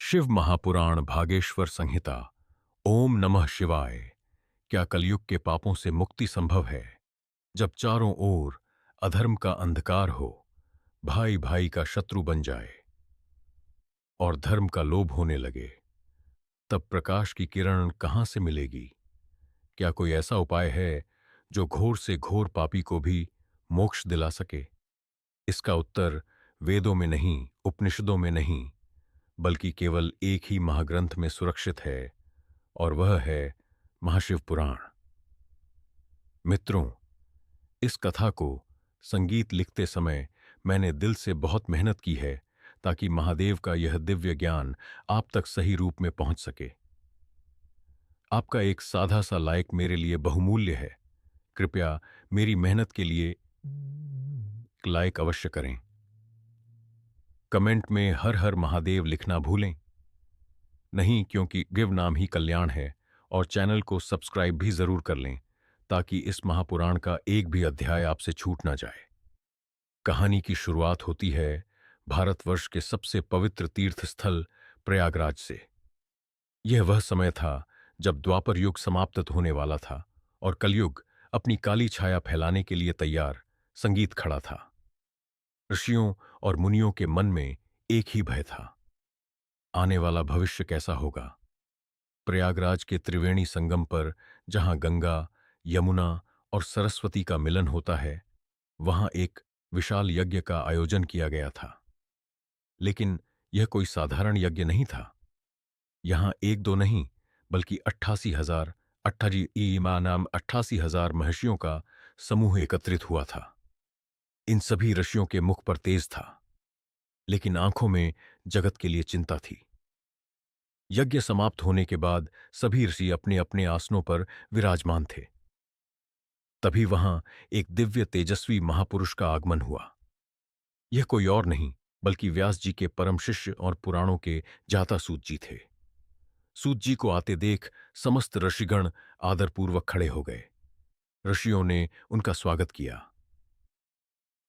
शिव महापुराण भागेश्वर संहिता। ओम नमः शिवाय। क्या कलयुग के पापों से मुक्ति संभव है? जब चारों ओर अधर्म का अंधकार हो, भाई भाई का शत्रु बन जाए और धर्म का लोभ होने लगे, तब प्रकाश की किरण कहां से मिलेगी? क्या कोई ऐसा उपाय है जो घोर से घोर पापी को भी मोक्ष दिला सके? इसका उत्तर वेदों में नहीं, उपनिषदों में नहीं, बल्कि केवल एक ही महाग्रंथ में सुरक्षित है, और वह है महाशिव पुराण। मित्रों, इस कथा को संगीत लिखते समय मैंने दिल से बहुत मेहनत की है ताकि महादेव का यह दिव्य ज्ञान आप तक सही रूप में पहुंच सके। आपका एक साधा सा लाइक मेरे लिए बहुमूल्य है। कृपया मेरी मेहनत के लिए लाइक अवश्य करें। कमेंट में हर हर महादेव लिखना भूलें नहीं, क्योंकि गिव नाम ही कल्याण है। और चैनल को सब्सक्राइब भी जरूर कर लें ताकि इस महापुराण का एक भी अध्याय आपसे छूट ना जाए। कहानी की शुरुआत होती है भारतवर्ष के सबसे पवित्र तीर्थ स्थल प्रयागराज से। यह वह समय था जब द्वापर युग समाप्त होने वाला था और कलयुग अपनी काली छाया फैलाने के लिए तैयार संगीत खड़ा था। ऋषियों और मुनियों के मन में एक ही भय था, आने वाला भविष्य कैसा होगा। प्रयागराज के त्रिवेणी संगम पर, जहां गंगा, यमुना और सरस्वती का मिलन होता है, वहां एक विशाल यज्ञ का आयोजन किया गया था। लेकिन यह कोई साधारण यज्ञ नहीं था। यहां एक दो नहीं, बल्कि 88,000 88,000 महर्षियों का समूह एकत्रित हुआ था। इन सभी ऋषियों के मुख पर तेज था, लेकिन आंखों में जगत के लिए चिंता थी। यज्ञ समाप्त होने के बाद सभी ऋषि अपने अपने आसनों पर विराजमान थे। तभी वहां एक दिव्य तेजस्वी महापुरुष का आगमन हुआ। यह कोई और नहीं, बल्कि व्यास जी के परम शिष्य और पुराणों के जाता सूत जी थे। सूत जी को आते देख समस्त ऋषिगण आदरपूर्वक खड़े हो गए। ऋषियों ने उनका स्वागत किया,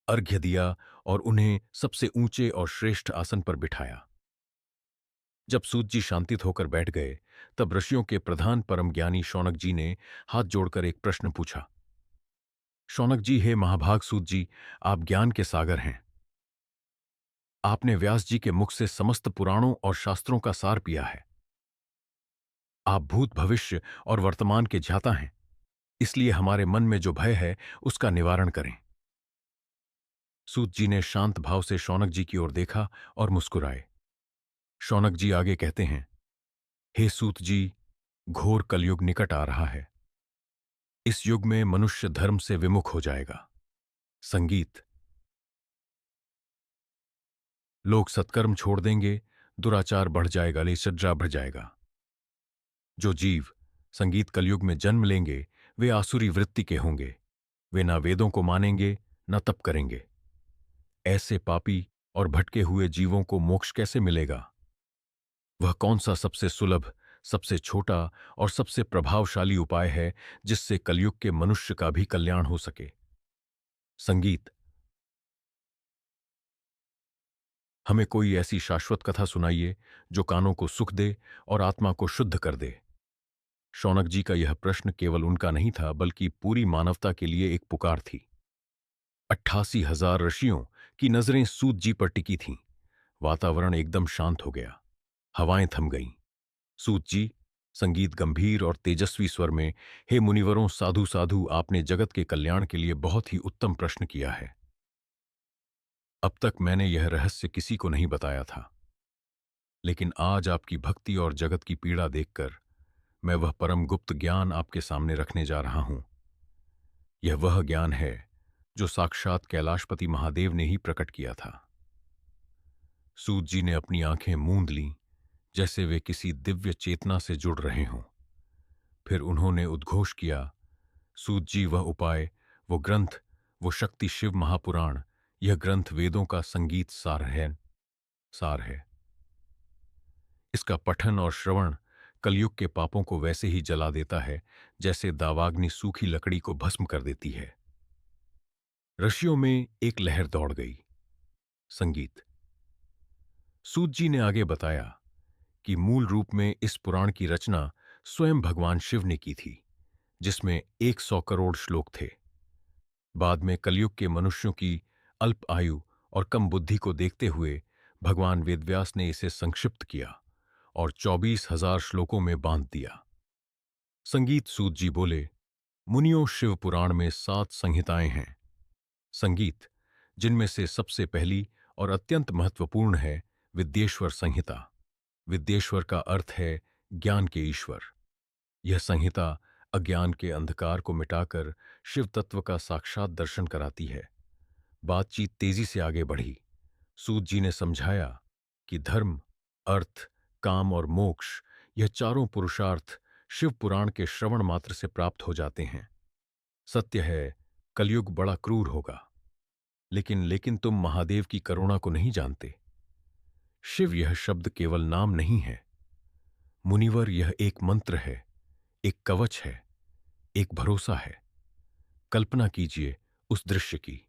अर्घ्य दिया और उन्हें सबसे ऊंचे और श्रेष्ठ आसन पर बिठाया। जब सूत जी शांतित होकर बैठ गए, तब ऋषियों के प्रधान परम ज्ञानी शौनक जी ने हाथ जोड़कर एक प्रश्न पूछा। शौनक जी, हे महाभाग सूत जी, आप ज्ञान के सागर हैं। आपने व्यास जी के मुख से समस्त पुराणों और शास्त्रों का सार पिया है। आप भूत, भविष्य और वर्तमान के ज्ञाता हैं, इसलिए हमारे मन में जो भय है उसका निवारण करें। सूत जी ने शांत भाव से शौनक जी की ओर देखा और मुस्कुराए। शौनक जी आगे कहते हैं, हे सूत जी, घोर कलयुग निकट आ रहा है। इस युग में मनुष्य धर्म से विमुख हो जाएगा। संगीत, लोग सत्कर्म छोड़ देंगे, दुराचार बढ़ जाएगा, लेचड्रा बढ़ जाएगा। जो जीव संगीत कलयुग में जन्म लेंगे वे आसुरी वृत्ति के होंगे। वे ना वेदों को मानेंगे, न तप करेंगे। ऐसे पापी और भटके हुए जीवों को मोक्ष कैसे मिलेगा? वह कौन सा सबसे सुलभ, सबसे छोटा और सबसे प्रभावशाली उपाय है जिससे कलयुग के मनुष्य का भी कल्याण हो सके? संगीत, हमें कोई ऐसी शाश्वत कथा सुनाइए जो कानों को सुख दे और आत्मा को शुद्ध कर दे। शौनक जी का यह प्रश्न केवल उनका नहीं था, बल्कि पूरी मानवता के लिए एक पुकार थी। 88,000 ऋषियों की नजरें सूत जी पर टिकी थीं। वातावरण एकदम शांत हो गया, हवाएं थम गईं। सूत जी, संगीत गंभीर और तेजस्वी स्वर में, हे मुनिवरों, साधु साधु, आपने जगत के कल्याण के लिए बहुत ही उत्तम प्रश्न किया है। अब तक मैंने यह रहस्य किसी को नहीं बताया था, लेकिन आज आपकी भक्ति और जगत की पीड़ा देखकर मैं वह परम गुप्त ज्ञान आपके सामने रखने जा रहा हूं। यह वह ज्ञान है जो साक्षात कैलाशपति महादेव ने ही प्रकट किया था। सूत जी ने अपनी आंखें मूंद लीं, जैसे वे किसी दिव्य चेतना से जुड़ रहे हों। फिर उन्होंने उद्घोष किया, सूत जी, वह उपाय, वो ग्रंथ, वो शक्ति शिव महापुराण, यह ग्रंथ वेदों का संगीत सार है। इसका पठन और श्रवण कलयुग के पापों को वैसे ही जला देता है जैसे दावाग्नि सूखी लकड़ी को भस्म कर देती है। ऋषियों में एक लहर दौड़ गई। संगीत, सूत जी ने आगे बताया कि मूल रूप में इस पुराण की रचना स्वयं भगवान शिव ने की थी, जिसमें 100 करोड़ श्लोक थे। बाद में कलयुग के मनुष्यों की अल्प आयु और कम बुद्धि को देखते हुए भगवान वेदव्यास ने इसे संक्षिप्त किया और 24,000 श्लोकों में बांध दिया। संगीत सूत जी बोले, मुनियों, शिव पुराण में 7 संहिताएं हैं। संगीत, जिनमें से सबसे पहली और अत्यंत महत्वपूर्ण है विद्येश्वर संहिता। विद्येश्वर का अर्थ है ज्ञान के ईश्वर। यह संहिता अज्ञान के अंधकार को मिटाकर शिव तत्व का साक्षात दर्शन कराती है। बातचीत तेजी से आगे बढ़ी। सूत जी ने समझाया कि धर्म, अर्थ, काम और मोक्ष, यह चारों पुरुषार्थ शिव पुराण के श्रवण मात्र से प्राप्त हो जाते हैं। सत्य है, कलयुग बड़ा क्रूर होगा, लेकिन तुम महादेव की करुणा को नहीं जानते। शिव यह शब्द केवल नाम नहीं है मुनिवर, यह एक मंत्र है, एक कवच है, एक भरोसा है। कल्पना कीजिए उस दृश्य की।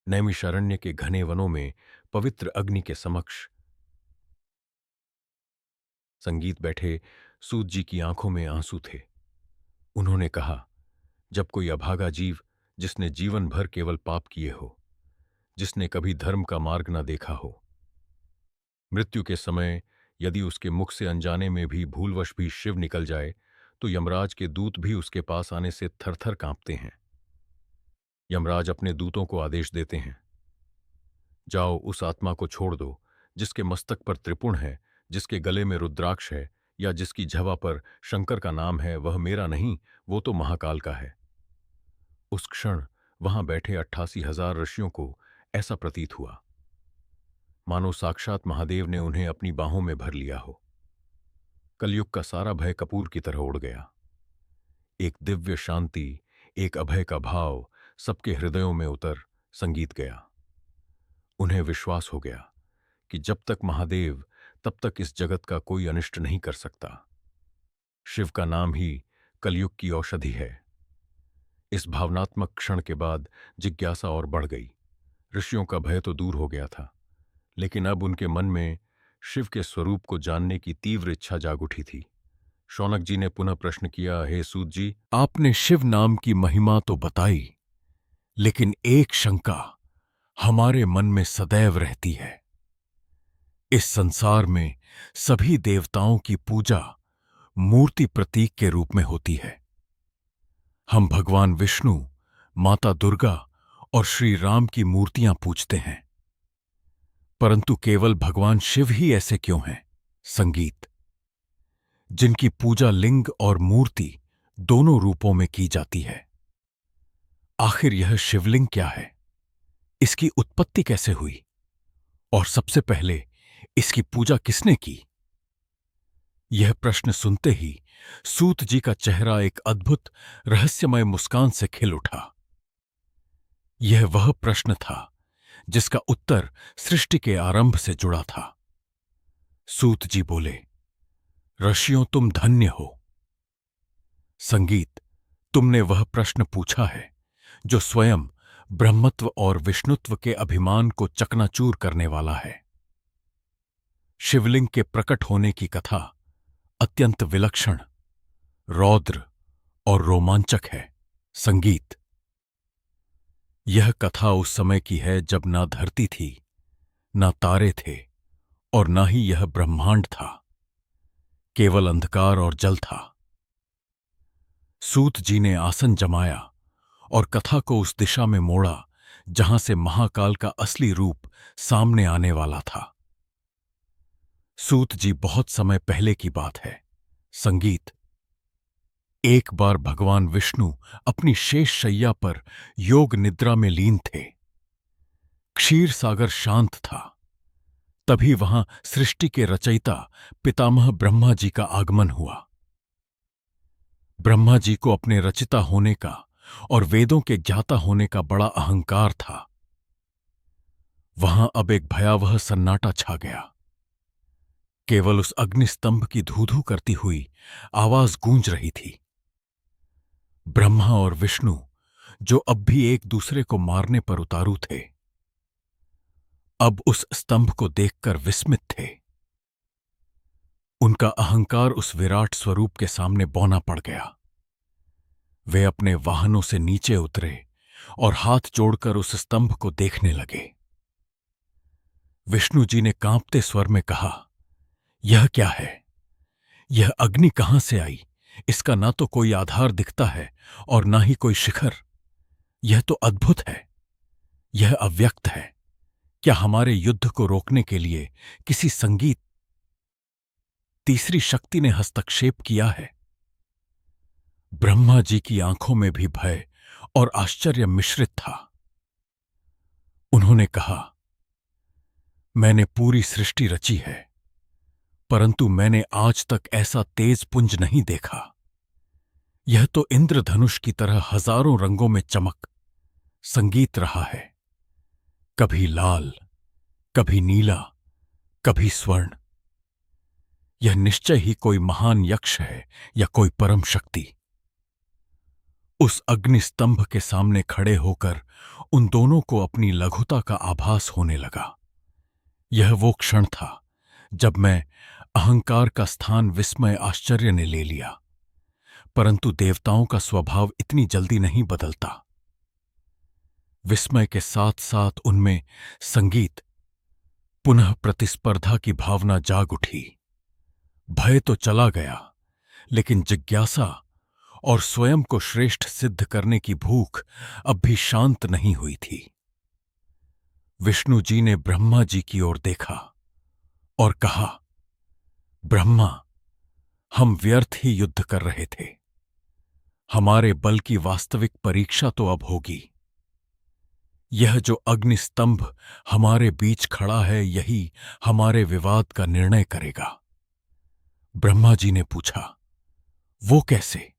नैमिषारण्य के घने वनों में पवित्र अग्नि के समक्ष संगीत बैठे सूत जी की आंखों में आंसू थे। उन्होंने कहा, जब कोई अभागा जीव, जिसने जीवन भर केवल पाप किए हो, जिसने कभी धर्म का मार्ग न देखा हो, मृत्यु के समय यदि उसके मुख से अनजाने में भी भूलवश भी शिव निकल जाए, तो यमराज के दूत भी उसके पास आने से थरथर कांपते हैं। यमराज अपने दूतों को आदेश देते हैं, जाओ उस आत्मा को छोड़ दो जिसके मस्तक पर त्रिपुण है, जिसके गले में रुद्राक्ष है, या जिसकी झवा पर शंकर का नाम है। वह मेरा नहीं, वो तो महाकाल का है। उस क्षण वहां बैठे 88,000 ऋषियों को ऐसा प्रतीत हुआ मानो साक्षात महादेव ने उन्हें अपनी बाहों में भर लिया हो। कलयुग का सारा भय कपूर की तरह उड़ गया। एक दिव्य शांति, एक अभय का भाव सबके हृदयों में उतर संगीत गया। उन्हें विश्वास हो गया कि जब तक महादेव, तब तक इस जगत का कोई अनिष्ट नहीं कर सकता। शिव का नाम ही कलयुग की औषधि है। इस भावनात्मक क्षण के बाद जिज्ञासा और बढ़ गई। ऋषियों का भय तो दूर हो गया था, लेकिन अब उनके मन में शिव के स्वरूप को जानने की तीव्र इच्छा जाग उठी थी। शौनक जी ने पुनः प्रश्न किया, हे सूत जी, आपने शिव नाम की महिमा तो बताई, लेकिन एक शंका हमारे मन में सदैव रहती है। इस संसार में सभी देवताओं की पूजा मूर्ति प्रतीक के रूप में होती है। हम भगवान विष्णु, माता दुर्गा और श्री राम की मूर्तियां पूजते हैं, परंतु केवल भगवान शिव ही ऐसे क्यों हैं? संगीत, जिनकी पूजा लिंग और मूर्ति दोनों रूपों में की जाती है। आखिर यह शिवलिंग क्या है? इसकी उत्पत्ति कैसे हुई? और सबसे पहले इसकी पूजा किसने की? यह प्रश्न सुनते ही सूत जी का चेहरा एक अद्भुत रहस्यमय मुस्कान से खिल उठा। यह वह प्रश्न था जिसका उत्तर सृष्टि के आरंभ से जुड़ा था। सूत जी बोले, ऋषियों, तुम धन्य हो। संगीत, तुमने वह प्रश्न पूछा है जो स्वयं ब्रह्मत्व और विष्णुत्व के अभिमान को चकनाचूर करने वाला है। शिवलिंग के प्रकट होने की कथा अत्यंत विलक्षण, रौद्र और रोमांचक है। संगीत, यह कथा उस समय की है जब ना धरती थी, ना तारे थे और ना ही यह ब्रह्मांड था। केवल अंधकार और जल था। सूत जी ने आसन जमाया और कथा को उस दिशा में मोड़ा जहां से महाकाल का असली रूप सामने आने वाला था। सूत जी, बहुत समय पहले की बात है। संगीत, एक बार भगवान विष्णु अपनी शेष शैया पर योग निद्रा में लीन थे। क्षीर सागर शांत था। तभी वहां सृष्टि के रचयिता पितामह ब्रह्मा जी का आगमन हुआ। ब्रह्मा जी को अपने रचिता होने का और वेदों के ज्ञाता होने का बड़ा अहंकार था। वहां अब एक भयावह सन्नाटा छा गया। केवल उस अग्निस्तंभ की धू-धू करती हुई आवाज गूंज रही थी। ब्रह्मा और विष्णु, जो अब भी एक दूसरे को मारने पर उतारू थे, अब उस स्तंभ को देखकर विस्मित थे। उनका अहंकार उस विराट स्वरूप के सामने बौना पड़ गया। वे अपने वाहनों से नीचे उतरे और हाथ जोड़कर उस स्तंभ को देखने लगे। विष्णु जी ने कांपते स्वर में कहा, यह क्या है? यह अग्नि कहां से आई? इसका ना तो कोई आधार दिखता है और ना ही कोई शिखर। यह तो अद्भुत है, यह अव्यक्त है। क्या हमारे युद्ध को रोकने के लिए किसी संगीत तीसरी शक्ति ने हस्तक्षेप किया है? ब्रह्मा जी की आंखों में भी भय और आश्चर्य मिश्रित था। उन्होंने कहा, मैंने पूरी सृष्टि रची है, परंतु मैंने आज तक ऐसा तेज पुंज नहीं देखा। यह तो इंद्रधनुष की तरह हजारों रंगों में चमक संगीत रहा है, कभी लाल, कभी नीला, कभी स्वर्ण। यह निश्चय ही कोई महान यक्ष है या कोई परम शक्ति। उस अग्निस्तंभ के सामने खड़े होकर उन दोनों को अपनी लघुता का आभास होने लगा। यह वो क्षण था जब मैं अहंकार का स्थान विस्मय आश्चर्य ने ले लिया। परंतु देवताओं का स्वभाव इतनी जल्दी नहीं बदलता। विस्मय के साथ साथ उनमें संगीत, पुनः प्रतिस्पर्धा की भावना जाग उठी। भय तो चला गया, लेकिन जिज्ञासा और स्वयं को श्रेष्ठ सिद्ध करने की भूख अब भी शांत नहीं हुई थी। विष्णु जी ने ब्रह्मा जी की ओर देखा और कहा, ब्रह्मा, हम व्यर्थ ही युद्ध कर रहे थे। हमारे बल की वास्तविक परीक्षा तो अब होगी। यह जो अग्निस्तंभ हमारे बीच खड़ा है, यही हमारे विवाद का निर्णय करेगा। ब्रह्मा जी ने पूछा, वो कैसे?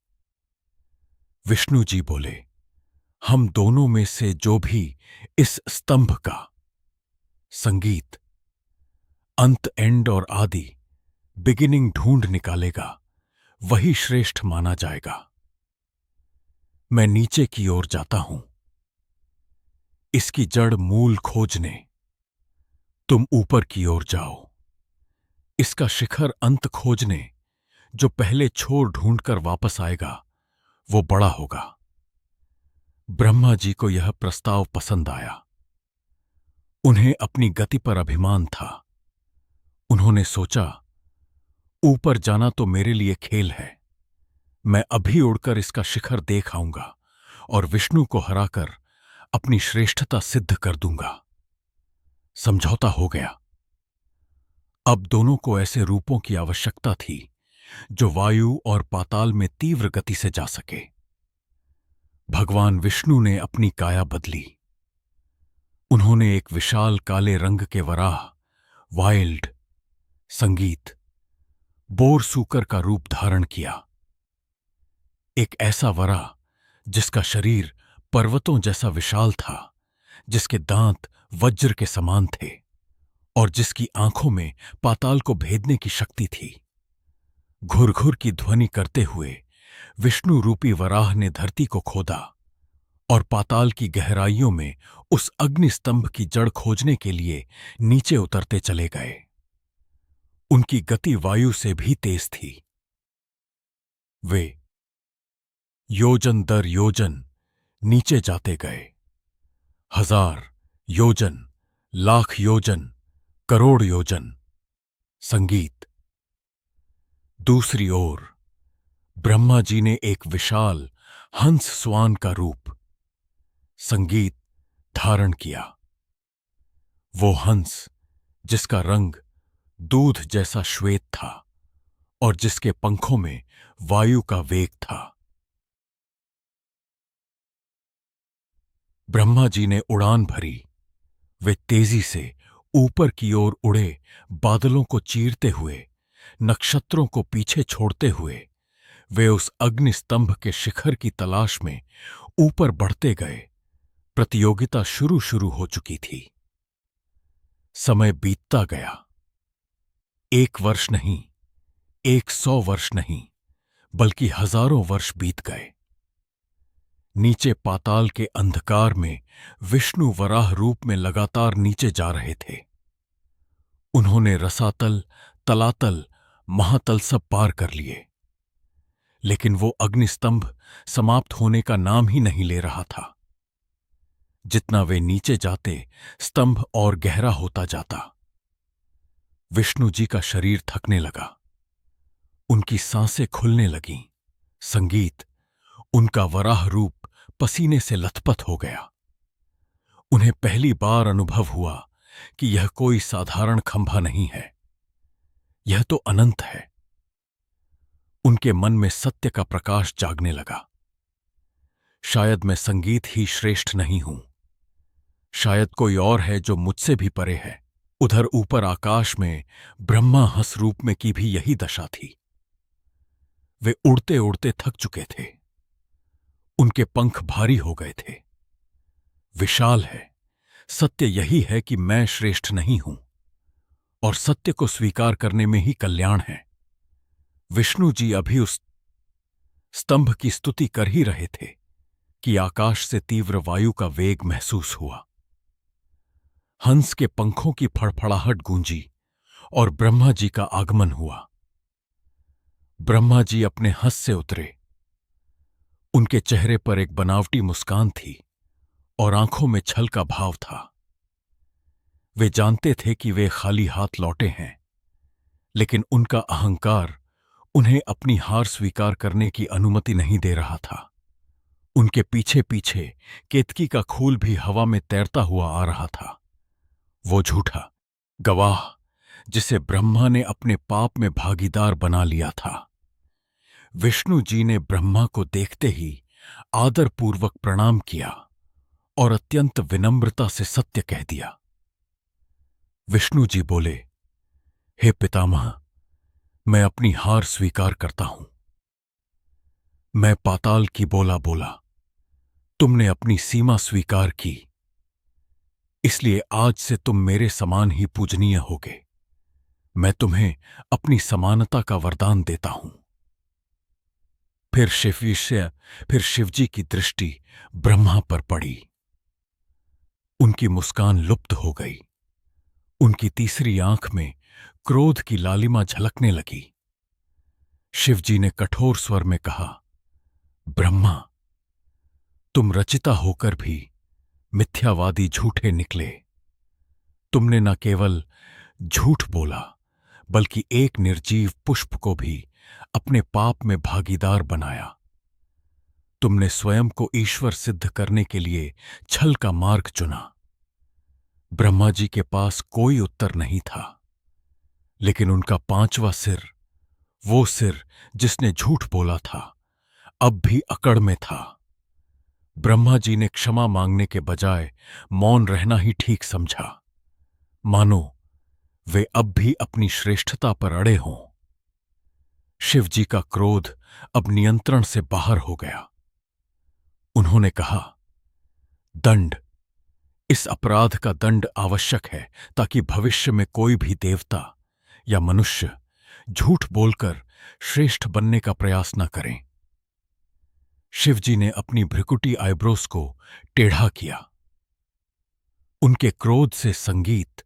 विष्णु जी बोले, हम दोनों में से जो भी इस स्तंभ का संगीत, अंत, एंड और आदि, बिगिनिंग ढूंढ निकालेगा, वही श्रेष्ठ माना जाएगा। मैं नीचे की ओर जाता हूं, इसकी जड़ मूल खोजने। तुम ऊपर की ओर जाओ, इसका शिखर अंत खोजने। जो पहले छोर ढूंढकर वापस आएगा वो बड़ा होगा। ब्रह्मा जी को यह प्रस्ताव पसंद आया। उन्हें अपनी गति पर अभिमान था। उन्होंने सोचा, ऊपर जाना तो मेरे लिए खेल है। मैं अभी उड़कर इसका शिखर देख आऊंगा और विष्णु को हराकर अपनी श्रेष्ठता सिद्ध कर दूंगा। समझौता हो गया। अब दोनों को ऐसे रूपों की आवश्यकता थी जो वायु और पाताल में तीव्र गति से जा सके। भगवान विष्णु ने अपनी काया बदली। उन्होंने एक विशाल काले रंग के वराह, वाइल्ड, संगीत, बोरसूकर का रूप धारण किया। एक ऐसा वराह जिसका शरीर पर्वतों जैसा विशाल था, जिसके दांत वज्र के समान थे और जिसकी आंखों में पाताल को भेदने की शक्ति थी। घुर-घुर की ध्वनि करते हुए विष्णु रूपी वराह ने धरती को खोदा और पाताल की गहराइयों में उस अग्निस्तंभ की जड़ खोजने के लिए नीचे उतरते चले गए। उनकी गति वायु से भी तेज थी। वे योजन दर योजन नीचे जाते गए। 1000 योजन, लाख योजन, करोड़ योजन। संगीत। दूसरी ओर ब्रह्मा जी ने एक विशाल हंस स्वान का रूप, संगीत, धारण किया। वो हंस जिसका रंग दूध जैसा श्वेत था और जिसके पंखों में वायु का वेग था। ब्रह्मा जी ने उड़ान भरी। वे तेजी से ऊपर की ओर उड़े, बादलों को चीरते हुए, नक्षत्रों को पीछे छोड़ते हुए वे उस अग्निस्तंभ के शिखर की तलाश में ऊपर बढ़ते गए। प्रतियोगिता शुरू हो चुकी थी। समय बीतता गया। 1 वर्ष नहीं, 100 वर्ष नहीं, बल्कि हजारों वर्ष बीत गए। नीचे पाताल के अंधकार में विष्णु वराह रूप में लगातार नीचे जा रहे थे। उन्होंने रसातल, तलातल, महातल सब पार कर लिए, लेकिन वो अग्निस्तंभ समाप्त होने का नाम ही नहीं ले रहा था। जितना वे नीचे जाते, स्तंभ और गहरा होता जाता। विष्णु जी का शरीर थकने लगा, उनकी सांसें खुलने लगीं। संगीत, उनका वराह रूप पसीने से लथपथ हो गया। उन्हें पहली बार अनुभव हुआ कि यह कोई साधारण खंभा नहीं है, यह तो अनंत है। उनके मन में सत्य का प्रकाश जागने लगा। शायद मैं संगीत ही श्रेष्ठ नहीं हूं, शायद कोई और है जो मुझसे भी परे है। उधर ऊपर आकाश में ब्रह्मा हंस रूप में की भी यही दशा थी। वे उड़ते उड़ते थक चुके थे, उनके पंख भारी हो गए थे। विशाल है, सत्य यही है कि मैं श्रेष्ठ नहीं हूं, और सत्य को स्वीकार करने में ही कल्याण है। विष्णु जी अभी उस स्तंभ की स्तुति कर ही रहे थे कि आकाश से तीव्र वायु का वेग महसूस हुआ। हंस के पंखों की फड़फड़ाहट गूंजी और ब्रह्मा जी का आगमन हुआ। ब्रह्मा जी अपने हंस से उतरे। उनके चेहरे पर एक बनावटी मुस्कान थी और आंखों में छल का भाव था। वे जानते थे कि वे खाली हाथ लौटे हैं, लेकिन उनका अहंकार उन्हें अपनी हार स्वीकार करने की अनुमति नहीं दे रहा था। उनके पीछे पीछे केतकी का खूल भी हवा में तैरता हुआ आ रहा था। वो झूठा गवाह जिसे ब्रह्मा ने अपने पाप में भागीदार बना लिया था। विष्णु जी ने ब्रह्मा को देखते ही आदरपूर्वक प्रणाम किया और अत्यंत विनम्रता से सत्य कह दिया। विष्णु जी बोले, हे पितामह, मैं अपनी हार स्वीकार करता हूं। मैं पाताल की बोला बोला, तुमने अपनी सीमा स्वीकार की, इसलिए आज से तुम मेरे समान ही पूजनीय होगे। मैं तुम्हें अपनी समानता का वरदान देता हूं। फिर शिवजी की दृष्टि ब्रह्मा पर पड़ी। उनकी मुस्कान लुप्त हो गई। उनकी तीसरी आंख में क्रोध की लालिमा झलकने लगी। शिवजी ने कठोर स्वर में कहा, ब्रह्मा, तुम रचिता होकर भी मिथ्यावादी झूठे निकले। तुमने न केवल झूठ बोला, बल्कि एक निर्जीव पुष्प को भी अपने पाप में भागीदार बनाया। तुमने स्वयं को ईश्वर सिद्ध करने के लिए छल का मार्ग चुना। ब्रह्मा जी के पास कोई उत्तर नहीं था, लेकिन उनका पांचवा सिर, वो सिर जिसने झूठ बोला था, अब भी अकड़ में था। ब्रह्मा जी ने क्षमा मांगने के बजाय मौन रहना ही ठीक समझा, मानो वे अब भी अपनी श्रेष्ठता पर अड़े हों। शिव जी का क्रोध अब नियंत्रण से बाहर हो गया। उन्होंने कहा, दंड, इस अपराध का दंड आवश्यक है ताकि भविष्य में कोई भी देवता या मनुष्य झूठ बोलकर श्रेष्ठ बनने का प्रयास न करें। शिवजी ने अपनी भ्रिकुटी आईब्रोस को टेढ़ा किया। उनके क्रोध से संगीत,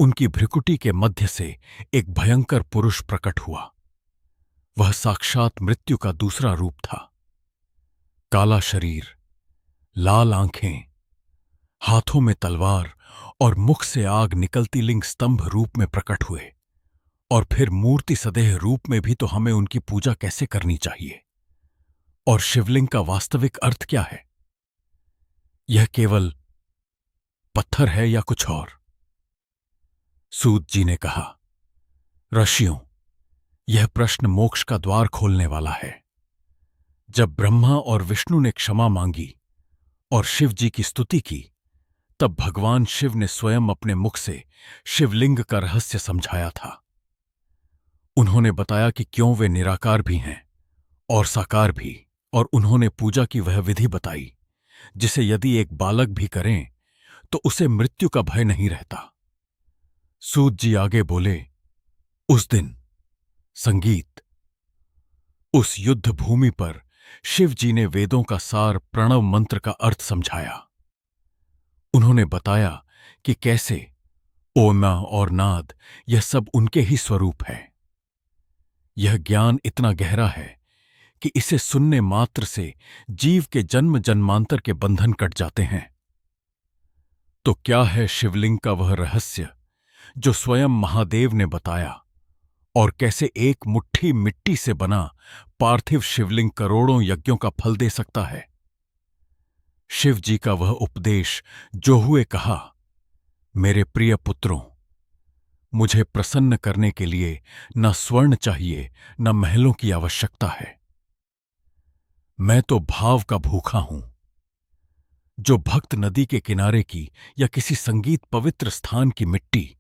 उनकी भ्रिकुटी के मध्य से एक भयंकर पुरुष प्रकट हुआ। वह साक्षात मृत्यु का दूसरा रूप था। काला शरीर, लाल आंखें, हाथों में तलवार और मुख से आग निकलती लिंग स्तंभ रूप में प्रकट हुए। और फिर मूर्ति सदेह रूप में भी तो हमें उनकी पूजा कैसे करनी चाहिए? और शिवलिंग का वास्तविक अर्थ क्या है? यह केवल पत्थर है या कुछ और? सूत जी ने कहा, ऋषियों, यह प्रश्न मोक्ष का द्वार खोलने वाला है। जब ब्रह्मा और विष्णु ने क्षमा मांगी और शिव जी की स्तुति की, तब भगवान शिव ने स्वयं अपने मुख से शिवलिंग का रहस्य समझाया था। उन्होंने बताया कि क्यों वे निराकार भी हैं और साकार भी, और उन्होंने पूजा की वह विधि बताई जिसे यदि एक बालक भी करें तो उसे मृत्यु का भय नहीं रहता। सूत जी आगे बोले, उस दिन संगीत, उस युद्ध भूमि पर शिव जी ने वेदों का सार प्रणव मंत्र का अर्थ समझाया। उन्होंने बताया कि कैसे ओमा और नाद यह सब उनके ही स्वरूप है। यह ज्ञान इतना गहरा है कि इसे सुनने मात्र से जीव के जन्म जन्मांतर के बंधन कट जाते हैं। तो क्या है शिवलिंग का वह रहस्य जो स्वयं महादेव ने बताया, और कैसे एक मुट्ठी मिट्टी से बना पार्थिव शिवलिंग करोड़ों यज्ञों का फल दे सकता है? शिव जी का वह उपदेश जो हुए कहा, मेरे प्रिय पुत्रों, मुझे प्रसन्न करने के लिए न स्वर्ण चाहिए न महलों की आवश्यकता है। मैं तो भाव का भूखा हूं। जो भक्त नदी के किनारे की या किसी संगीत पवित्र स्थान की मिट्टी,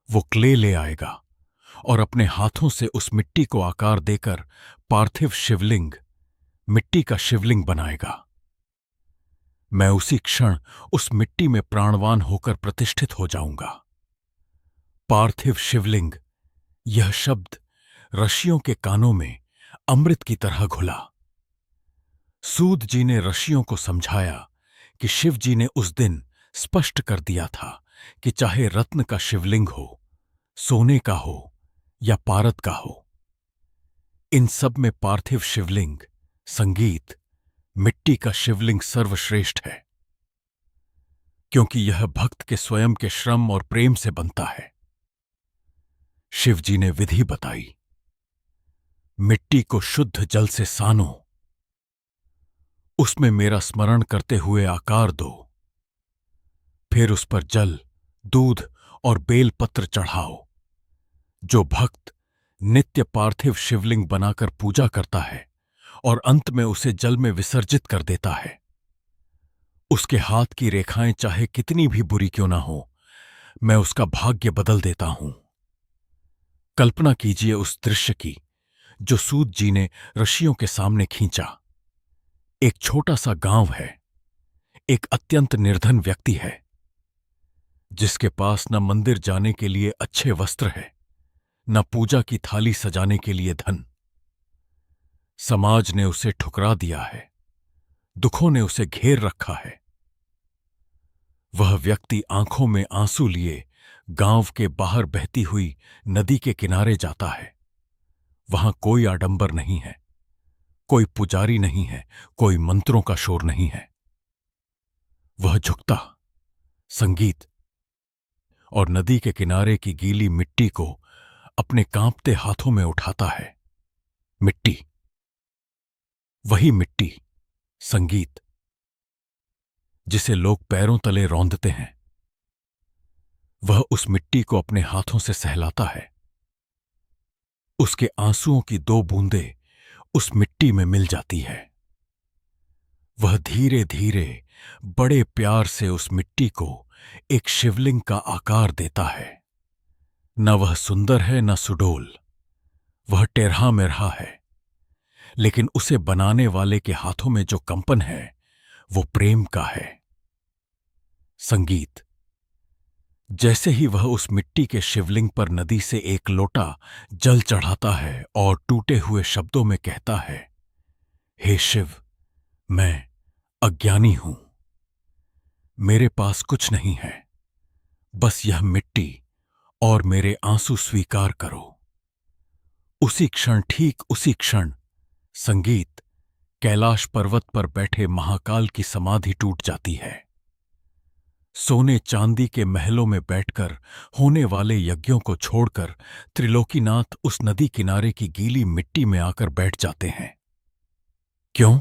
वो क्ले ले आएगा और अपने हाथों से उस मिट्टी को आकार देकर पार्थिव शिवलिंग, मिट्टी का शिवलिंग बनाएगा। मैं उसी क्षण उस मिट्टी में प्राणवान होकर प्रतिष्ठित हो जाऊंगा। पार्थिव शिवलिंग, यह शब्द ऋषियों के कानों में अमृत की तरह घुला। सूत जी ने ऋषियों को समझाया कि शिव जी ने उस दिन स्पष्ट कर दिया था कि चाहे रत्न का शिवलिंग हो, सोने का हो या पारद का हो, इन सब में पार्थिव शिवलिंग, संगीत, मिट्टी का शिवलिंग सर्वश्रेष्ठ है, क्योंकि यह भक्त के स्वयं के श्रम और प्रेम से बनता है। शिव जी ने विधि बताई। मिट्टी को शुद्ध जल से सानो, उसमें मेरा स्मरण करते हुए आकार दो, फिर उस पर जल, दूध और बेलपत्र चढ़ाओ। जो भक्त नित्य पार्थिव शिवलिंग बनाकर पूजा करता है और अंत में उसे जल में विसर्जित कर देता है, उसके हाथ की रेखाएं चाहे कितनी भी बुरी क्यों ना हो, मैं उसका भाग्य बदल देता हूं। कल्पना कीजिए उस दृश्य की जो सूत जी ने ऋषियों के सामने खींचा। एक छोटा सा गांव है, एक अत्यंत निर्धन व्यक्ति है, जिसके पास न मंदिर जाने के लिए अच्छे वस्त्र है, न पूजा की थाली सजाने के लिए धन। समाज ने उसे ठुकरा दिया है, दुखों ने उसे घेर रखा है। वह व्यक्ति आंखों में आंसू लिए गांव के बाहर बहती हुई नदी के किनारे जाता है। वहां कोई आडंबर नहीं है, कोई पुजारी नहीं है, कोई मंत्रों का शोर नहीं है। वह झुकता, संगीत और नदी के किनारे की गीली मिट्टी को अपने कांपते हाथों में उठाता है। मिट्टी, वही मिट्टी, संगीत, जिसे लोग पैरों तले रौंदते हैं। वह उस मिट्टी को अपने हाथों से सहलाता है। उसके आंसुओं की 2 बूंदें उस मिट्टी में मिल जाती है। वह धीरे धीरे बड़े प्यार से उस मिट्टी को एक शिवलिंग का आकार देता है। न वह सुंदर है न सुडोल, वह टेढ़ा मेढ़ा है, लेकिन उसे बनाने वाले के हाथों में जो कंपन है वो प्रेम का है। संगीत, जैसे ही वह उस मिट्टी के शिवलिंग पर नदी से एक लोटा जल चढ़ाता है और टूटे हुए शब्दों में कहता है, हे शिव, मैं अज्ञानी हूं, मेरे पास कुछ नहीं है, बस यह मिट्टी और मेरे आंसू स्वीकार करो। उसी क्षण, ठीक उसी क्षण, संगीत, कैलाश पर्वत पर बैठे महाकाल की समाधि टूट जाती है। सोने चांदी के महलों में बैठकर होने वाले यज्ञों को छोड़कर त्रिलोकीनाथ उस नदी किनारे की गीली मिट्टी में आकर बैठ जाते हैं। क्यों?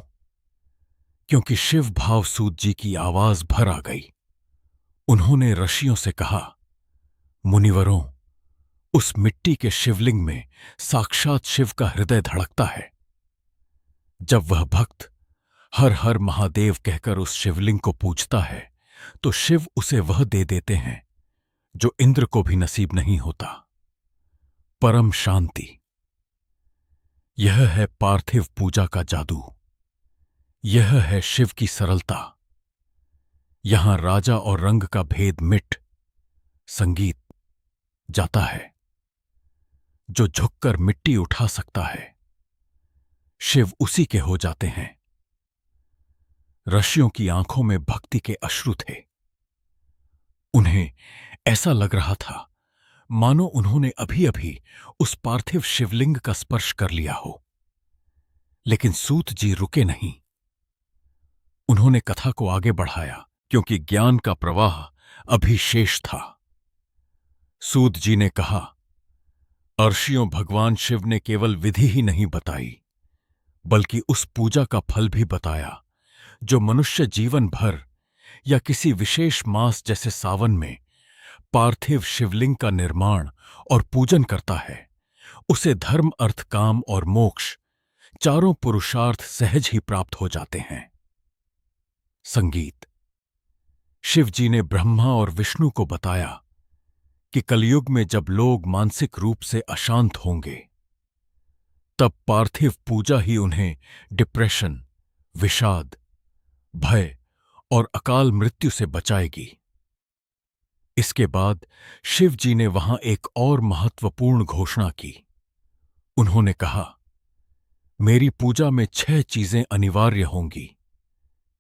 क्योंकि शिव भाव सूत जी की आवाज भर आ गई। उन्होंने ऋषियों से कहा, मुनिवरों, उस मिट्टी के शिवलिंग में साक्षात शिव का हृदय धड़कता है। जब वह भक्त हर हर महादेव कहकर उस शिवलिंग को पूजता है तो शिव उसे वह दे देते हैं जो इंद्र को भी नसीब नहीं होता, परम शांति। यह है पार्थिव पूजा का जादू, यह है शिव की सरलता। यहां राजा और रंग का भेद मिट, संगीत जाता है। जो झुककर मिट्टी उठा सकता है, शिव उसी के हो जाते हैं। ऋषियों की आंखों में भक्ति के अश्रु थे। उन्हें ऐसा लग रहा था मानो उन्होंने अभी अभी उस पार्थिव शिवलिंग का स्पर्श कर लिया हो। लेकिन सूत जी रुके नहीं। उन्होंने कथा को आगे बढ़ाया, क्योंकि ज्ञान का प्रवाह अभी शेष था। सूत जी ने कहा, अर्षियों, भगवान शिव ने केवल विधि ही नहीं बताई, बल्कि उस पूजा का फल भी बताया जो मनुष्य जीवन भर या किसी विशेष मास जैसे सावन में पार्थिव शिवलिंग का निर्माण और पूजन करता है, उसे धर्म, अर्थ, काम और मोक्ष चारों पुरुषार्थ सहज ही प्राप्त हो जाते हैं। संगीत। शिव जी ने ब्रह्मा और विष्णु को बताया कि कलयुग में जब लोग मानसिक रूप से अशांत होंगे, तब पार्थिव पूजा ही उन्हें डिप्रेशन, विषाद, भय और अकाल मृत्यु से बचाएगी। इसके बाद शिव जी ने वहां एक और महत्वपूर्ण घोषणा की। उन्होंने कहा, मेरी पूजा में 6 चीजें अनिवार्य होंगी।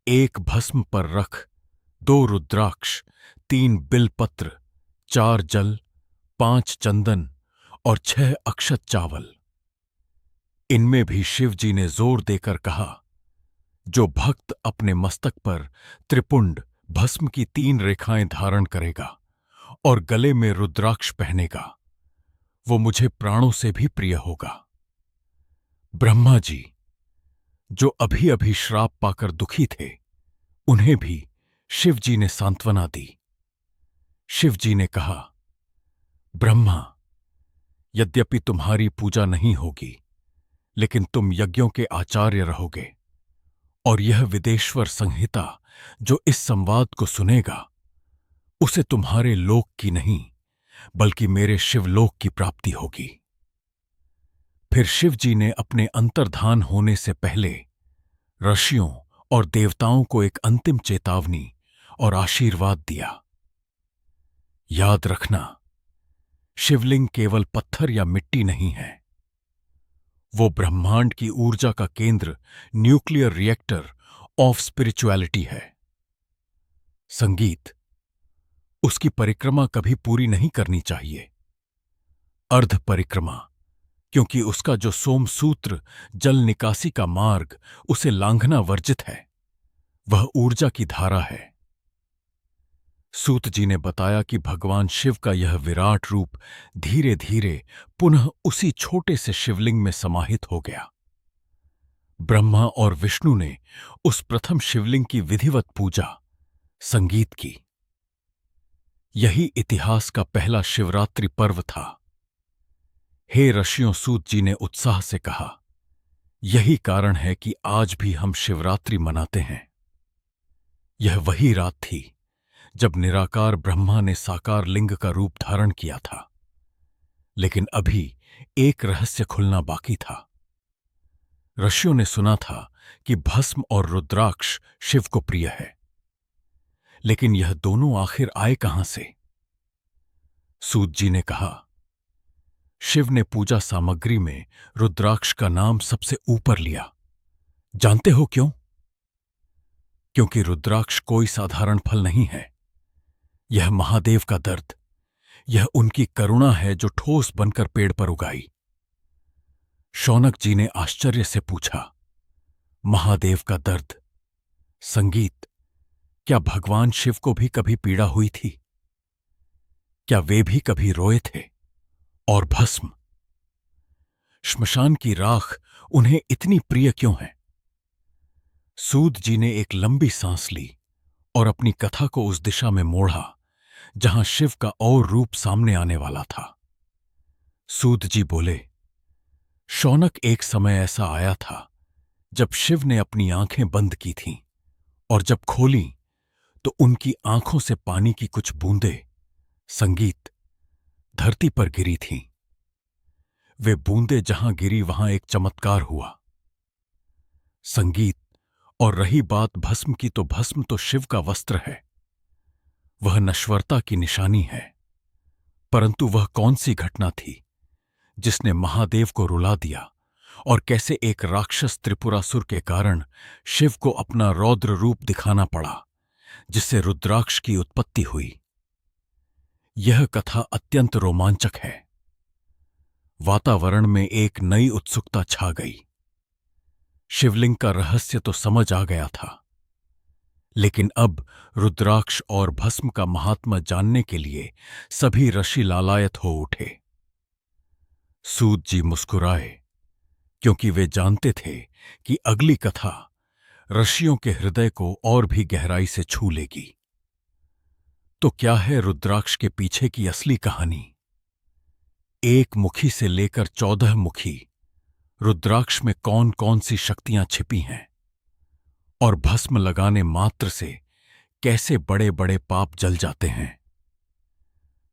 1 भस्म पर रख, 2 रुद्राक्ष, 3 बिलपत्र, 4 जल, 5 चंदन और 6 अक्षत चावल। इनमें भी शिव जी ने जोर देकर कहा, जो भक्त अपने मस्तक पर त्रिपुंड भस्म की 3 रेखाएं धारण करेगा और गले में रुद्राक्ष पहनेगा, वो मुझे प्राणों से भी प्रिय होगा। ब्रह्मा जी, जो अभी अभी श्राप पाकर दुखी थे, उन्हें भी शिव जी ने सांत्वना दी। शिव जी ने कहा, ब्रह्मा, यद्यपि तुम्हारी पूजा नहीं होगी, लेकिन तुम यज्ञों के आचार्य रहोगे, और यह विदेश्वर संहिता जो इस संवाद को सुनेगा, उसे तुम्हारे लोक की नहीं, बल्कि मेरे शिवलोक की प्राप्ति होगी। फिर शिव जी ने अपने अंतर्धान होने से पहले ऋषियों और देवताओं को एक अंतिम चेतावनी और आशीर्वाद दिया। याद रखना, शिवलिंग केवल पत्थर या मिट्टी नहीं है। वो ब्रह्मांड की ऊर्जा का केंद्र, न्यूक्लियर रिएक्टर ऑफ स्पिरिचुअलिटी है। संगीत। उसकी परिक्रमा कभी पूरी नहीं करनी चाहिए, अर्ध परिक्रमा, क्योंकि उसका जो सोमसूत्र जल निकासी का मार्ग उसे लांघना वर्जित है, वह ऊर्जा की धारा है। सूत जी ने बताया कि भगवान शिव का यह विराट रूप धीरे धीरे पुनः उसी छोटे से शिवलिंग में समाहित हो गया। ब्रह्मा और विष्णु ने उस प्रथम शिवलिंग की विधिवत पूजा, संगीत की। यही इतिहास का पहला शिवरात्रि पर्व था। हे ऋषियों, सूत जी ने उत्साह से कहा, यही कारण है कि आज भी हम शिवरात्रि मनाते हैं। यह वही रात थी जब निराकार ब्रह्मा ने साकार लिंग का रूप धारण किया था। लेकिन अभी एक रहस्य खुलना बाकी था। ऋषियों ने सुना था कि भस्म और रुद्राक्ष शिव को प्रिय है, लेकिन यह दोनों आखिर आए कहां से? सूत जी ने कहा, शिव ने पूजा सामग्री में रुद्राक्ष का नाम सबसे ऊपर लिया। जानते हो क्यों? क्योंकि रुद्राक्ष कोई साधारण फल नहीं है। यह महादेव का दर्द, यह उनकी करुणा है जो ठोस बनकर पेड़ पर उगाई। शौनक जी ने आश्चर्य से पूछा, महादेव का दर्द? संगीत। क्या भगवान शिव को भी कभी पीड़ा हुई थी? क्या वे भी कभी रोए थे? और भस्म, श्मशान की राख उन्हें इतनी प्रिय क्यों है? सूत जी ने एक लंबी सांस ली और अपनी कथा को उस दिशा में मोड़ा जहां शिव का और रूप सामने आने वाला था। सूत जी बोले, शौनक, एक समय ऐसा आया था जब शिव ने अपनी आंखें बंद की थीं, और जब खोली तो उनकी आंखों से पानी की कुछ बूंदें, संगीत, धरती पर गिरी थीं। वे बूंदें जहां गिरी वहां एक चमत्कार हुआ। संगीत। और रही बात भस्म की, तो भस्म तो शिव का वस्त्र है, वह नश्वरता की निशानी है। परंतु वह कौन सी घटना थी जिसने महादेव को रुला दिया, और कैसे एक राक्षस त्रिपुरासुर के कारण शिव को अपना रौद्र रूप दिखाना पड़ा, जिससे रुद्राक्ष की उत्पत्ति हुई? यह कथा अत्यंत रोमांचक है। वातावरण में एक नई उत्सुकता छा गई। शिवलिंग का रहस्य तो समझ आ गया था, लेकिन अब रुद्राक्ष और भस्म का महात्मा जानने के लिए सभी ऋषि लालायत हो उठे। सूत जी मुस्कुराए, क्योंकि वे जानते थे कि अगली कथा ऋषियों के हृदय को और भी गहराई से छू लेगी। तो क्या है रुद्राक्ष के पीछे की असली कहानी? एक मुखी से लेकर 14 मुखी रुद्राक्ष में कौन कौन सी शक्तियां छिपी हैं, और भस्म लगाने मात्र से कैसे बड़े बड़े पाप जल जाते हैं।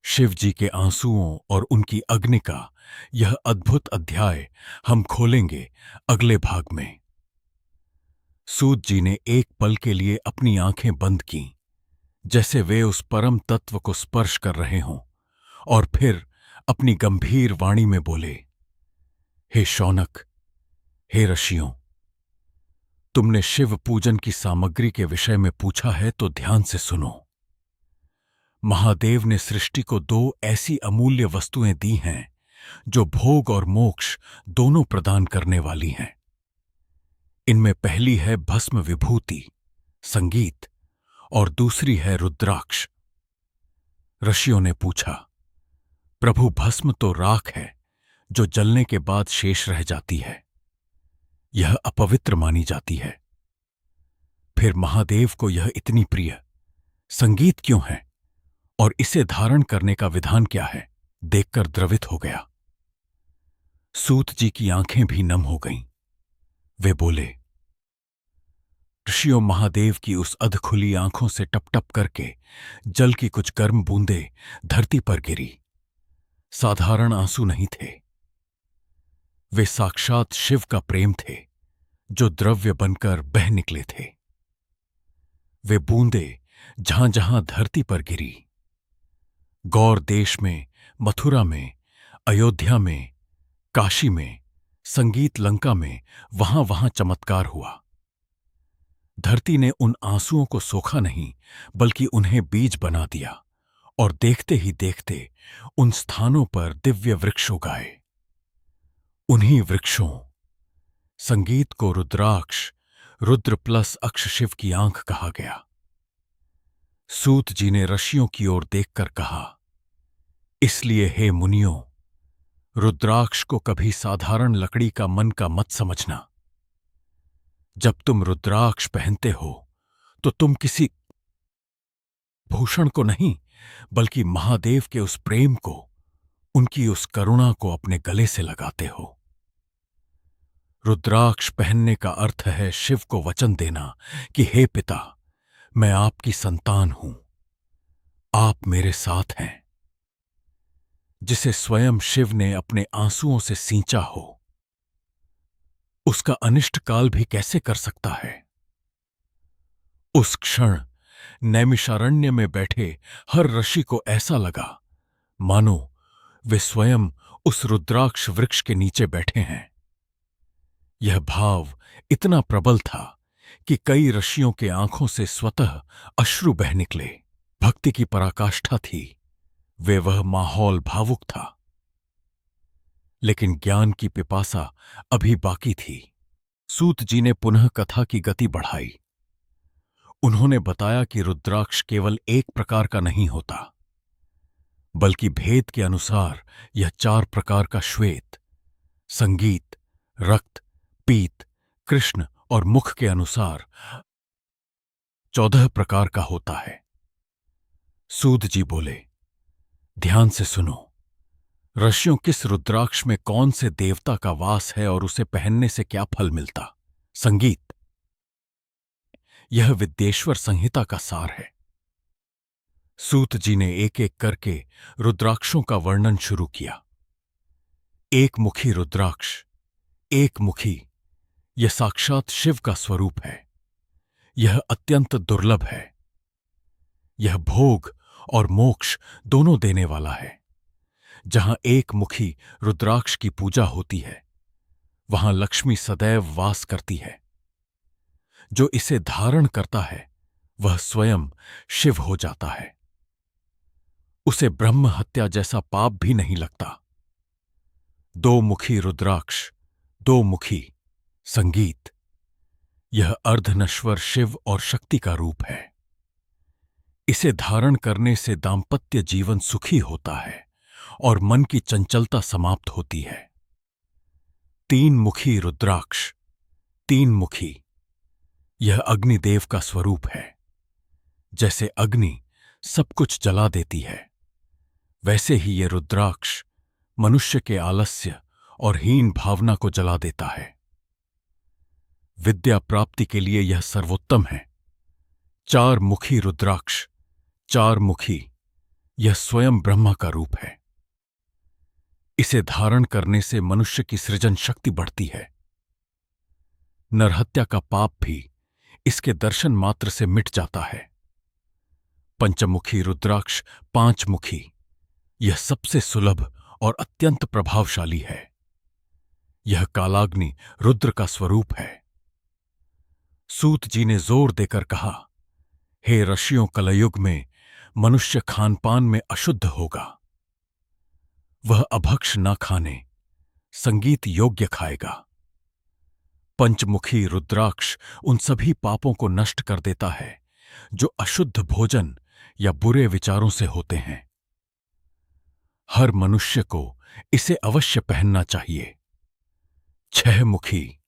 शिव जी के आंसुओं और उनकी अग्नि का यह अद्भुत अध्याय हम खोलेंगे अगले भाग में। सूत जी ने एक पल के लिए अपनी आंखें बंद कीं, जैसे वे उस परम तत्व को स्पर्श कर रहे हों, और फिर अपनी गंभीर वाणी में बोले, हे शौनक, हे ऋषियों, तुमने शिव पूजन की सामग्री के विषय में पूछा है तो ध्यान से सुनो। महादेव ने सृष्टि को 2 ऐसी अमूल्य वस्तुएं दी हैं जो भोग और मोक्ष दोनों प्रदान करने वाली हैं। इनमें पहली है भस्म विभूति, संगीत, और दूसरी है रुद्राक्ष। ऋषियों ने पूछा, प्रभु, भस्म तो राख है जो जलने के बाद शेष रह जाती है, यह अपवित्र मानी जाती है। फिर महादेव को यह इतनी प्रिय संगीत क्यों है, और इसे धारण करने का विधान क्या है? देखकर द्रवित हो गया। सूत जी की आंखें भी नम हो गईं। वे बोले, ऋषियों, महादेव की उस अधखुली आंखों से टप टप करके जल की कुछ गर्म बूंदें धरती पर गिरी। साधारण आंसू नहीं थे, वे साक्षात शिव का प्रेम थे जो द्रव्य बनकर बह निकले थे। वे बूंदें जहां जहां धरती पर गिरी, गौर देश में, मथुरा में, अयोध्या में, काशी में, संगीत लंका में, वहां वहां चमत्कार हुआ। धरती ने उन आंसुओं को सोखा नहीं, बल्कि उन्हें बीज बना दिया, और देखते ही देखते उन स्थानों पर दिव्य वृक्ष उगाए। उन्हीं वृक्षों, संगीत को रुद्राक्ष, रुद्र प्लस अक्ष शिव की आंख कहा गया। सूत जी ने ऋषियों की ओर देखकर कहा, इसलिए हे मुनियों, रुद्राक्ष को कभी साधारण लकड़ी का मन का मत समझना। जब तुम रुद्राक्ष पहनते हो तो तुम किसी भूषण को नहीं, बल्कि महादेव के उस प्रेम को, उनकी उस करुणा को अपने गले से लगाते हो। रुद्राक्ष पहनने का अर्थ है शिव को वचन देना कि हे पिता, मैं आपकी संतान हूं, आप मेरे साथ हैं। जिसे स्वयं शिव ने अपने आंसुओं से सींचा हो, उसका अनिष्ट काल भी कैसे कर सकता है? उस क्षण नैमिषारण्य में बैठे हर ऋषि को ऐसा लगा मानो वे स्वयं उस रुद्राक्ष वृक्ष के नीचे बैठे हैं। यह भाव इतना प्रबल था कि कई ऋषियों के आंखों से स्वतः अश्रु बह निकले। भक्ति की पराकाष्ठा थी, वह माहौल भावुक था, लेकिन ज्ञान की पिपासा अभी बाकी थी। सूत जी ने पुनः कथा की गति बढ़ाई। उन्होंने बताया कि रुद्राक्ष केवल एक प्रकार का नहीं होता, बल्कि भेद के अनुसार यह 4 प्रकार का श्वेत, संगीत, रक्त, पीत, कृष्ण और मुख के अनुसार 14 प्रकार का होता है। सूत जी बोले, ध्यान से सुनो। ऋषियों, किस रुद्राक्ष में कौन से देवता का वास है और उसे पहनने से क्या फल मिलता? संगीत, यह विद्येश्वर संहिता का सार है। सूत जी ने एक एक करके रुद्राक्षों का वर्णन शुरू किया। एक मुखी रुद्राक्ष, एक मुखी, यह साक्षात शिव का स्वरूप है। यह अत्यंत दुर्लभ है। यह भोग और मोक्ष दोनों देने वाला है। जहां एक मुखी रुद्राक्ष की पूजा होती है, वहां लक्ष्मी सदैव वास करती है। जो इसे धारण करता है वह स्वयं शिव हो जाता है। उसे ब्रह्म हत्या जैसा पाप भी नहीं लगता। दो मुखी रुद्राक्ष, दो मुखी संगीत, यह अर्धनश्वर शिव और शक्ति का रूप है। इसे धारण करने से दांपत्य जीवन सुखी होता है और मन की चंचलता समाप्त होती है। तीन मुखी रुद्राक्ष, तीन मुखी, यह अग्निदेव का स्वरूप है। जैसे अग्नि सब कुछ जला देती है, वैसे ही ये रुद्राक्ष मनुष्य के आलस्य और हीन भावना को जला देता है। विद्या प्राप्ति के लिए यह सर्वोत्तम है। चार मुखी रुद्राक्ष, चार मुखी, यह स्वयं ब्रह्मा का रूप है। इसे धारण करने से मनुष्य की सृजन शक्ति बढ़ती है। नरहत्या का पाप भी इसके दर्शन मात्र से मिट जाता है। पंचमुखी रुद्राक्ष, पांच मुखी, यह सबसे सुलभ और अत्यंत प्रभावशाली है। यह कालाग्नि रुद्र का स्वरूप है। सूत जी ने जोर देकर कहा, हे ऋषियों, कलयुग में मनुष्य खानपान में अशुद्ध होगा। वह अभक्ष न खाने, संगीत योग्य खाएगा। पंचमुखी रुद्राक्ष उन सभी पापों को नष्ट कर देता है जो अशुद्ध भोजन या बुरे विचारों से होते हैं। हर मनुष्य को इसे अवश्य पहनना चाहिए। छह मुखी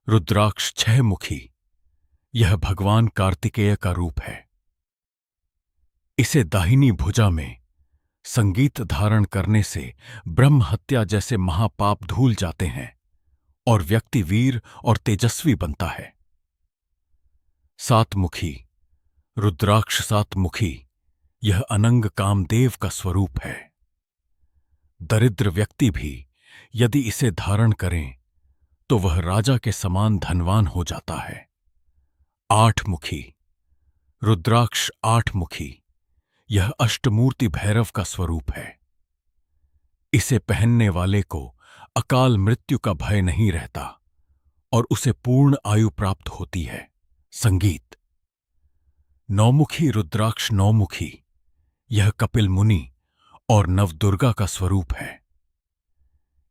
रुद्राक्ष, छह मुखी, यह भगवान कार्तिकेय का रूप है। इसे दाहिनी भुजा में संगीत धारण करने से ब्रह्म हत्या जैसे महापाप धूल जाते हैं और व्यक्ति वीर और तेजस्वी बनता है। सात मुखी रुद्राक्ष, सात मुखी, यह अनंग कामदेव का स्वरूप है। दरिद्र व्यक्ति भी यदि इसे धारण करें तो वह राजा के समान धनवान हो जाता है। आठ मुखी रुद्राक्ष, आठ मुखी, यह अष्टमूर्ति भैरव का स्वरूप है। इसे पहनने वाले को अकाल मृत्यु का भय नहीं रहता और उसे पूर्ण आयु प्राप्त होती है। संगीत, नौमुखी रुद्राक्ष, नौमुखी, यह कपिल मुनि और नवदुर्गा का स्वरूप है।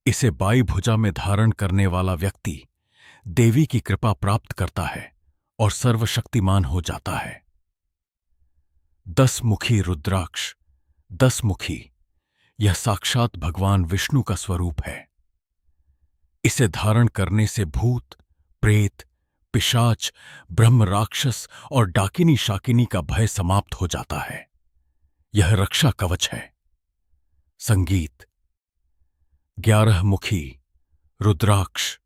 इसे बाई भुजा में धारण करने वाला व्यक्ति देवी की कृपा प्राप्त करता है और सर्वशक्तिमान हो जाता है। दस मुखी रुद्राक्ष, दस मुखी, यह साक्षात भगवान विष्णु का स्वरूप है। इसे धारण करने से भूत, प्रेत, पिशाच, ब्रह्म राक्षस और डाकिनी शाकिनी का भय समाप्त हो जाता है। यह रक्षा कवच है। संगीत, 11 मुखी रुद्राक्ष,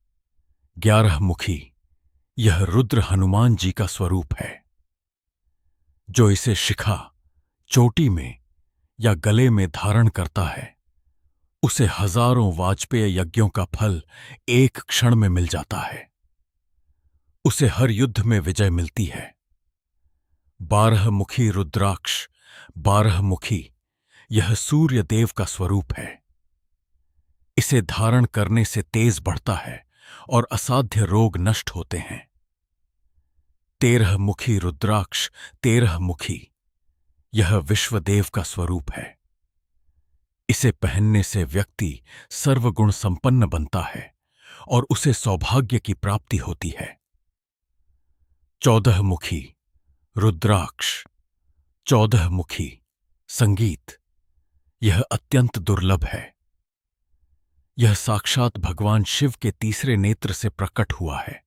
11 मुखी, यह रुद्र हनुमान जी का स्वरूप है। जो इसे शिखा, चोटी में या गले में धारण करता है, उसे हजारों वाजपेय यज्ञों का फल एक क्षण में मिल जाता है। उसे हर युद्ध में विजय मिलती है। 12 मुखी रुद्राक्ष, 12 मुखी, यह सूर्य देव का स्वरूप है। इसे धारण करने से तेज बढ़ता है और असाध्य रोग नष्ट होते हैं। 13 मुखी रुद्राक्ष, 13 मुखी, यह विश्वदेव का स्वरूप है। इसे पहनने से व्यक्ति सर्वगुण संपन्न बनता है और उसे सौभाग्य की प्राप्ति होती है। 14 मुखी रुद्राक्ष, 14 मुखी, संगीत, यह अत्यंत दुर्लभ है। यह साक्षात भगवान शिव के तीसरे नेत्र से प्रकट हुआ है।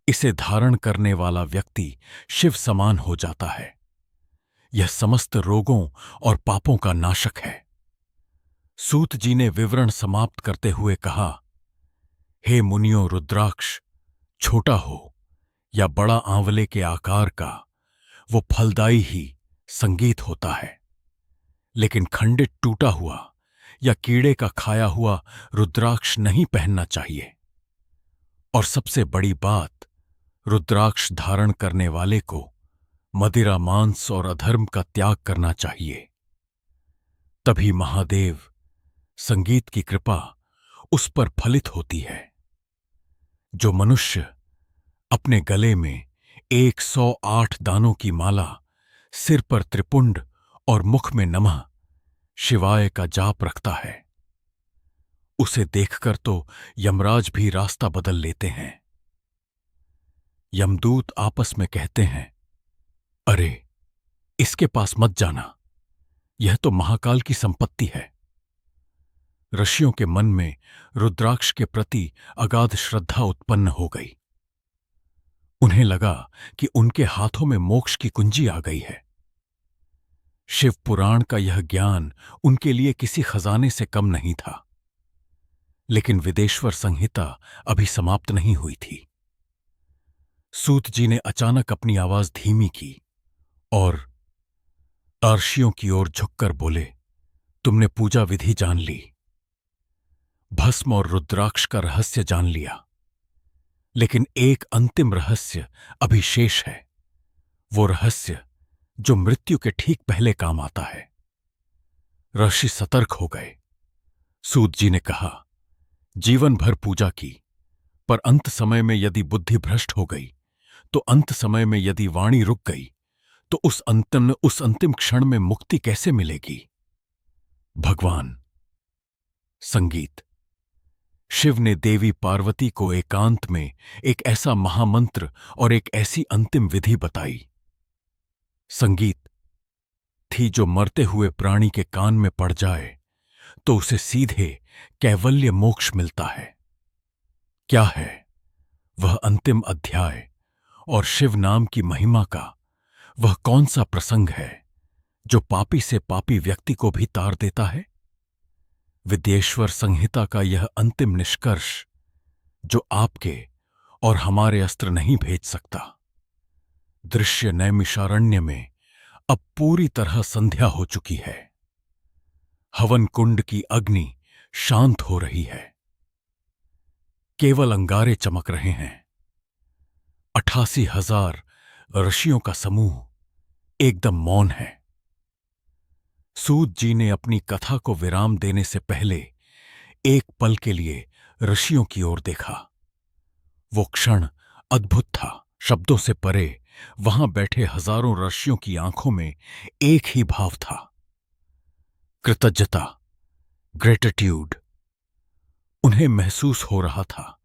इसे धारण करने वाला व्यक्ति शिव समान हो जाता है। यह समस्त रोगों और पापों का नाशक है। सूत जी ने विवरण समाप्त करते हुए कहा, हे मुनियों, रुद्राक्ष छोटा हो या बड़ा आंवले के आकार का, वो फलदायी ही संगीत होता है। लेकिन खंडित, टूटा हुआ या कीड़े का खाया हुआ रुद्राक्ष नहीं पहनना चाहिए। और सबसे बड़ी बात, रुद्राक्ष धारण करने वाले को मदिरा, मांस और अधर्म का त्याग करना चाहिए। तभी महादेव संगीत की कृपा उस पर फलित होती है। जो मनुष्य अपने गले में 108 दानों की माला, सिर पर त्रिपुंड और मुख में नमः शिवाय का जाप रखता है, उसे देखकर तो यमराज भी रास्ता बदल लेते हैं। यमदूत आपस में कहते हैं, अरे इसके पास मत जाना, यह तो महाकाल की संपत्ति है। ऋषियों के मन में रुद्राक्ष के प्रति अगाध श्रद्धा उत्पन्न हो गई। उन्हें लगा कि उनके हाथों में मोक्ष की कुंजी आ गई है। शिव पुराण का यह ज्ञान उनके लिए किसी खजाने से कम नहीं था। लेकिन विदेश्वर संहिता अभी समाप्त नहीं हुई थी। सूत जी ने अचानक अपनी आवाज धीमी की और अर्शियों की ओर झुककर बोले, तुमने पूजा विधि जान ली, भस्म और रुद्राक्ष का रहस्य जान लिया, लेकिन एक अंतिम रहस्य अभी शेष है। वो रहस्य जो मृत्यु के ठीक पहले काम आता है। ऋषि सतर्क हो गए। सूत जी ने कहा, जीवन भर पूजा की, पर अंत समय में यदि बुद्धि भ्रष्ट हो गई, तो अंत समय में यदि वाणी रुक गई, तो उस अंतिम क्षण में मुक्ति कैसे मिलेगी? भगवान। संगीत। शिव ने देवी पार्वती को एकांत में एक ऐसा महामंत्र और एक ऐसी अंतिम विधि बताई। संगीत थी जो मरते हुए प्राणी के कान में पड़ जाए तो उसे सीधे कैवल्य मोक्ष मिलता है। क्या है वह अंतिम अध्याय और शिव नाम की महिमा का वह कौन सा प्रसंग है जो पापी से पापी व्यक्ति को भी तार देता है? विदेश्वर संहिता का यह अंतिम निष्कर्ष जो आपके और हमारे अस्त्र नहीं भेज सकता। दृश्य नैमिषारण्य में अब पूरी तरह संध्या हो चुकी है। हवन कुंड की अग्नि शांत हो रही है। केवल अंगारे चमक रहे हैं। 88,000 ऋषियों का समूह एकदम मौन है। सूत जी ने अपनी कथा को विराम देने से पहले एक पल के लिए ऋषियों की ओर देखा। वो क्षण अद्भुत था। शब्दों से परे वहां बैठे हजारों ऋषियों की आंखों में एक ही भाव था, कृतज्ञता, ग्रेटिट्यूड। उन्हें महसूस हो रहा था